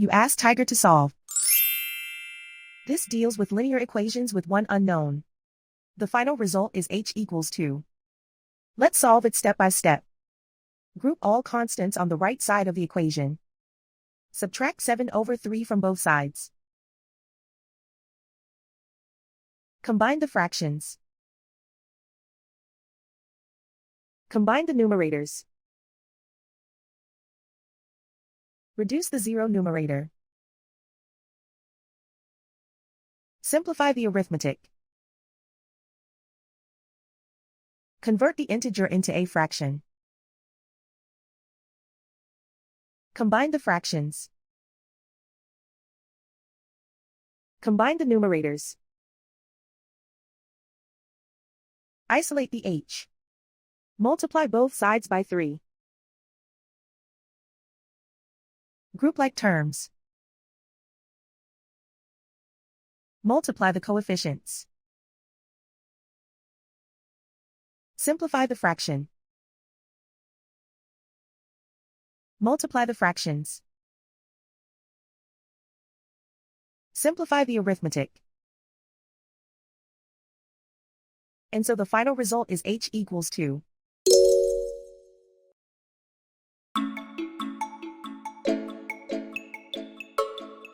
You ask Tiger to solve. This deals with linear equations with one unknown. The final result is h equals 2. Let's solve it step by step. Group all constants on the right side of the equation. Subtract 7/3 from both sides. Combine the fractions. Combine the numerators. Reduce the zero numerator. Simplify the arithmetic. Convert the integer into a fraction. Combine the fractions. Combine the numerators. Isolate the h. Multiply both sides by 3. Group like terms. Multiply the coefficients. Simplify the fraction. Multiply the fractions. Simplify the arithmetic. And so the final result is h equals 2.